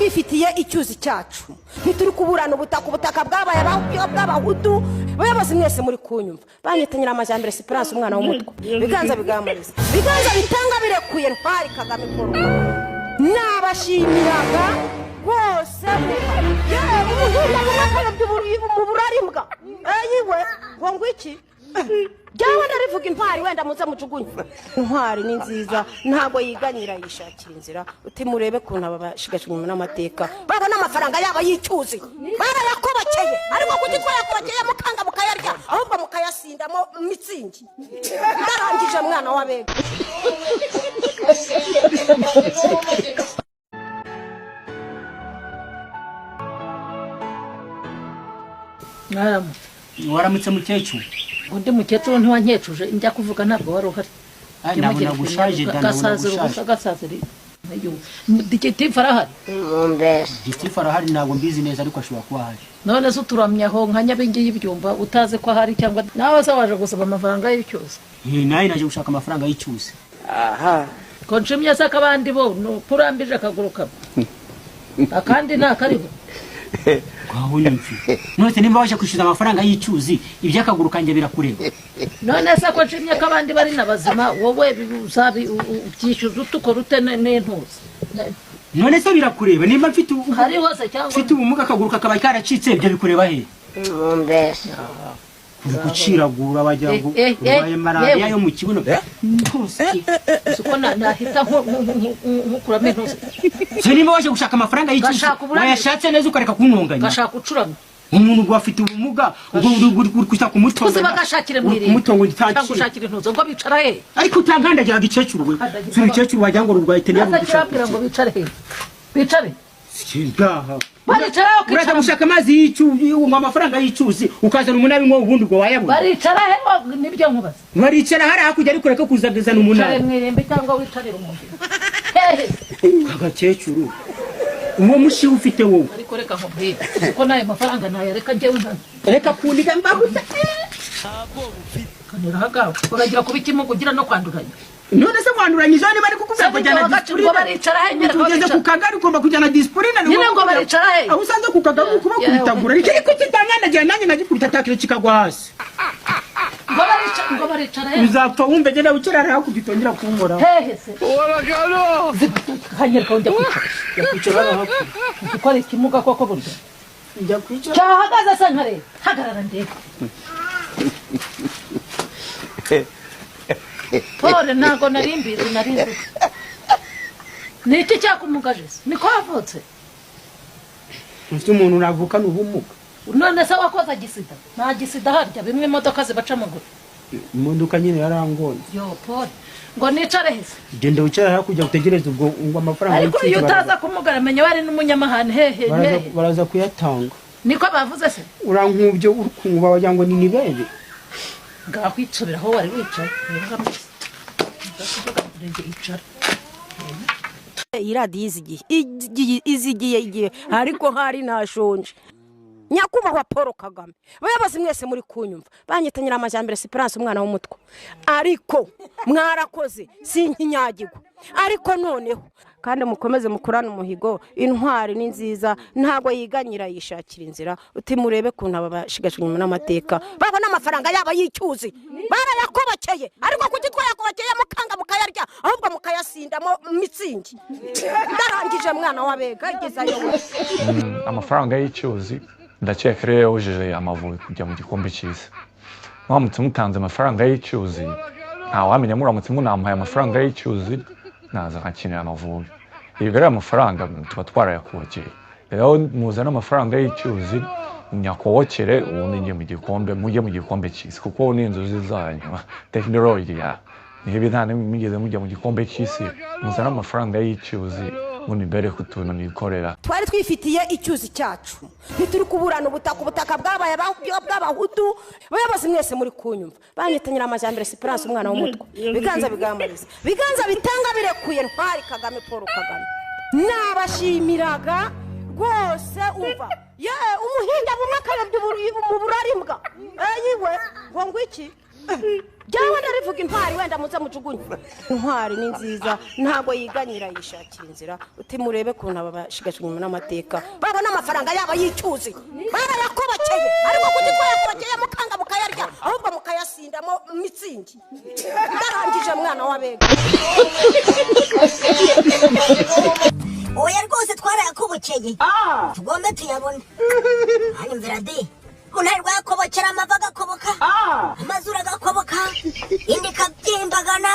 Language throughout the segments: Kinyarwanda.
twifitiye icyuzi cyacu ntituri kuburana ubutaka bwabaye bw'abahutu bayobozi mwese muri kunyumva banyitanyira amajyambere Esperance umwana w'umutwe biganza bigamariza biganza bitanga birekuye ntwari Kagame Paul nabashimiraga bose mu burarimbwa yiwe ngo ngwiki Jawe ndarivuga intwari wenda muze mujugunye intwari ni nziza ntago yiganyira yishakira inzira uti murebe kuntu abashigashwe mu n'amateka baba n'amafaranga yaba yicuzi barayakobakeye ariko kuki twayakobakeye mukanga mukayarya ahubwo mukayasindamo mitsingi ndarangije mwana wabega waramutse mukecuru undi mukecuru ntiwankecuje njya kuvuga ntabwo wari uhari nabona gushaje gasaziri Gitifu arahari Gitifu arahari ntabwo mbizi neza ariko ashobora kuba ahari none se uturamyaho nka Nyabingi y'ibyumba utazi ko ahari cyangwa nawe se waje gusaba amafaranga y'icyuzi nawe naje gushaka amafaranga y'icyuzi ko nshimye se akabandi bo kurambije akaguruka akandi nta kariho Kwahunimfi none nimba waje kwishyuza amafaranga y'icyuzi ibyakaguru kanje birakureba none se ko nshimye kabandi bari nabazima wowe uzabi ubyishyuza utukora ute n'intuzi none se birakureba nimba mfite hari hose cyangwa mfite ubumuga akaguru kakaba karacitse ibyo bikureba he guciragura bajya ngo ubaye malaria yo mu kibuno suko nahita nkukuramo intuzi se nimba waje gushaka amafaranga y'icyuzi wayashatse neza ukareka kumwonganya gashaka ucurama umuntu gwafite ubumuga ubwo kushaka kumutongo kuze bagashakire mwiri kumutongo gitaki gushakira intuzo ngo bicara he ariko utankandagira gicecuru we z'ibicecuru wajya ngo rurwaye tenya ngo gushakira ngo bicare he bicare singaha baricara ureka gushaka amazi y'icyuzi umwa amafaranga y'icyuzi ukazana umunani ngo ubundi ngo wayabona baricara he nibyo nkubaza baricara hari hakujya ariko reka kuzagezana umunani mwirembe cyangwa wicarira umuntu agakecuru uwo mushi ufite wowe ariko reka nkubwire uko naye mafaranga naye reka njyewe nta reka kundiga mbaguta kanira hagawe uragira kubikimo kugira no kwanduranya none se kwanduranya izo bari kukubwira kujyana disipurine baricara he nyine kugeze ku kagari ugomba kujyana disipurine nyine ngo baricara he aho usanze ku kagari ukuba kubitagura ariko kitangana nanjye nagikubita takire kikagwa hasi ngo baricara he uzapfa wumve genda ukirara hakurya utongera kunkora hehe se kanyereka njya kwicara kuko ari ikimuga koko burya njya kwicara cyahagaze se nkare hagarara ndebe Pore ntago narimbizi niki cyakumugaje niko wavutse ufite umuntu navukana ubumuga none se wakoza gisida nta gisida harya bimwe imodoka zibaca amaguru imodoka nyine yarangonze yo Pore ngo nicare hese genda wicara hakujya utegereza ubwo ngo amafaranga ariko iyo utaza kumugara menya wari n'umunyamahane hehe baraza kuyatanga niko bavuze se urankubye urukunguba wagira ngo ni nibebe ngakwicubira aho wari wicaye iradi izigiye ariko hari nashonje nyakubahwa Paul Kagame bayobozi mwese muri kunyumva banyitanyira amajyambere Esperance umwana w'umutwe ariko mwarakoze sinkinyagirwa ariko noneho kandi mukomeze mukurana umuhigo intwari ni nziza ntago yiganyira yishakira inzira uti murebe kuntu abashigashwe mu n'amateka baba n'amafaranga yaba yicyuzi barayakobakeye ariko kuki twayakobakeye mukanga mukayarya ahubwo mukayasindamo mitsingi ndarangije mwana wabega igezayo amafaranga y'icyuzi ndakeka rero yawujije Amavubi kujya mu gikombe cy'isi mwamutse mutanze amafaranga y'icyuzi ntawamenya muramutse munamuhaye amafaranga y'icyuzi naza nkakinira Amavubi ibi rero amafaranga tuba twarayakubakeye rero muzana amafaranga y'icyuzi nyakowokere ubundi njye mu gikombe mujye mu gikombe cy'isi kuko ni inzozi zanyu tekinoloji ya niba nta n'imigeze mujya mu gikombe cy'isi muzana amafaranga y'icyuzi ubundi mbere kutuntu nikorera twari twifitiye icyuzi cyacu ntituri kuburana ubutaka bwabaye bw'abahutu bayobozi mwese muri kunyumva banyitanyira amajyambere Esperance umwana w'umutwe biganza bigamariza biganza bitanga birekuye ntwari Kagame Paul Kagame nabashimiraga rwose umva umuhinda bumwe akayobya mu burarimbwa yiwe ngo ngwiki jyawe ndarivuga intwari wenda muze mujugunye intwari ni nziza ntabwo yiganyira yishakira inzira uti murebe kuntu aba bashigashwe nyuma n'amateka babona amafaranga yabo yicyuzi barayakobokeye ariko kugitwa yakobokeye mukanga mukayarya ahubwo mukayasindamo mitsingi ndarangije mwana w'abega oya rwose twarayakobokeye tugombe tuyabone hanyumvira de umuntu rwakobokera amava agakoboka amazuru agakoboka indi kabyimbagana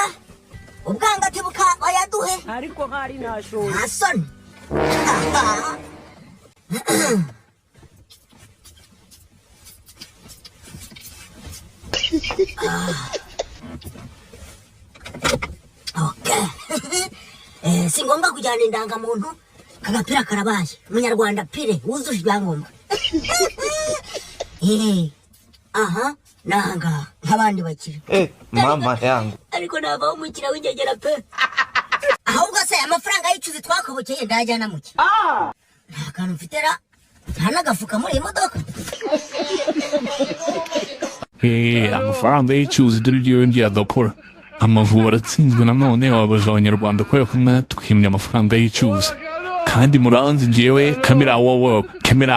ubwangati bukabayaduhe ariko hari nashuri nta soni si ngombwa kujyana indangamuntu kagapira karabaye umunyarwanda pire wuzuje ibyangombwa aha nanga nk'abandi bakiri mama yangu ariko navaho umukira w'ingegera pe ahubwo se amafaranga y'icuzi twakobokeye ndajyana muki nta kantu mfite ra nta n'agafuka muri iyi modoka amafaranga y'icyuzi dore ibyo yongera adakora amavubi aratsinzwe nanone wabaje abanyarwanda kubera ko twimye amafaranga y'icyuzi kandi muranzi njyewe kamera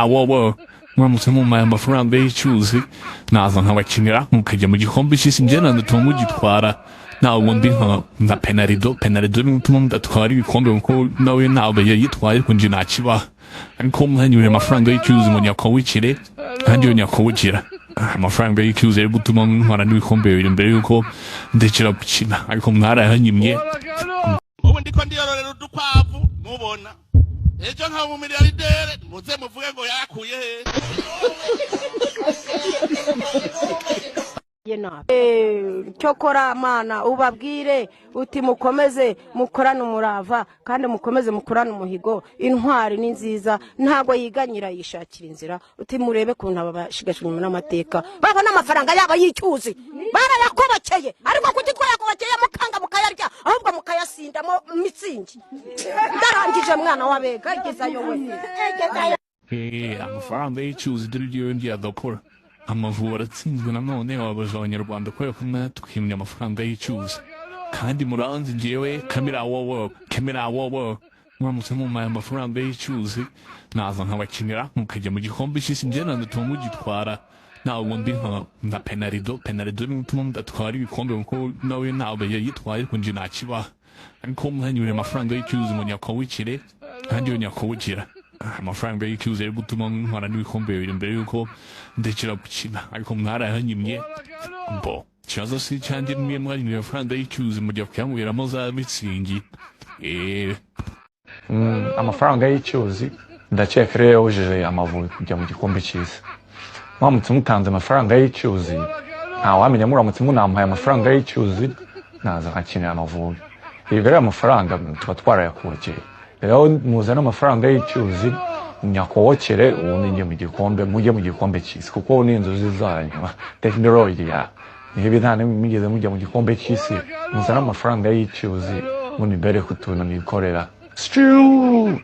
wowo muramutse mumaye amafaranga y'icyuzi naza nkabakinira mukajya mu gikombe cy'isi njye nanatuma mugitwara nawe ubundi nka penarido ni utuma mudatwara ibikombe kuko nawe ntabwo yayitwaye ariko nje ntakibaha ariko mwanyuye amafaranga y'icyuzi ngo nyakawukire kandi yo nyakawukira amafaranga y'icyuzi ari gutuma ntwara n'ibikombe bibiri mbere yuko ndekera gukina ariko mwarayanyimye ubu ndiko ndiyororera udukwavu mubona ejo nka umumiliyardere muze muvuge ngo yakuye cyokora mana ubabwire uti mukomeze mukorane umurava kandi mukomeze mukorane umuhigo intwari ni nziza ntabwo yiganyira yishakira inzira uti murebe kuntu aba bashigashwe nyuma n'amateka babona amafaranga yabo yicyuzi barayakobokeye ariko kugitwa yakobokeye mukanga mukayarya ahubwo mukayasindamo mitsingi ndarangije mwana w'abega gezayo we amafaranga y'icyuzi dore ibyo yongera adakora amavubi aratsinzwe nanone wabaje abanyarwanda kubera ko twimye amafaranga y'icyuzi kandi muranzi njyewe kamera wowo muramutse mumaye amafaranga y'icyuzi naza nkabakinira mukajya mu gikombe cy'isi njye nanatuma mugitwara nawe ubundi nka penarido ni utuma mudatwara ibikombe kuko nawe ntabwo yayitwaye ariko nje ntakibaha ariko mwanyuye amafaranga y'icyuzi ngo nyakawukire kandi yo nyakawukira amafaranga y'icyuzi ari gutuma ntwara n'ibikombe bibiri mbere yuko ndekera gukina ariko mwarayanyimye mbo ikibazo si cyanjye nimwe mwanyuye amafaranga y'icyuzi mujya kuyamuberamo za mitsingi amafaranga y'icyuzi ndakeka rero yawujije amavubi kujya mu gikombe cy'isi mwamutse mutanze amafaranga y'icyuzi ntawamenya muramutse munamuhaye amafaranga y'icyuzi naza nkakinira amavubi ibi rero amafaranga tuba twarayakubokeye rero muzane amafaranga y'icyuzi nyakowokere ubundi njye mu gikombe mujye mu gikombe cy'isi kuko ni inzozi zanyu tekinoloji ya niba nta migeze mujya mu gikombe cy'isi muzane amafaranga y'icyuzi munibere ku tuntu nikorera stew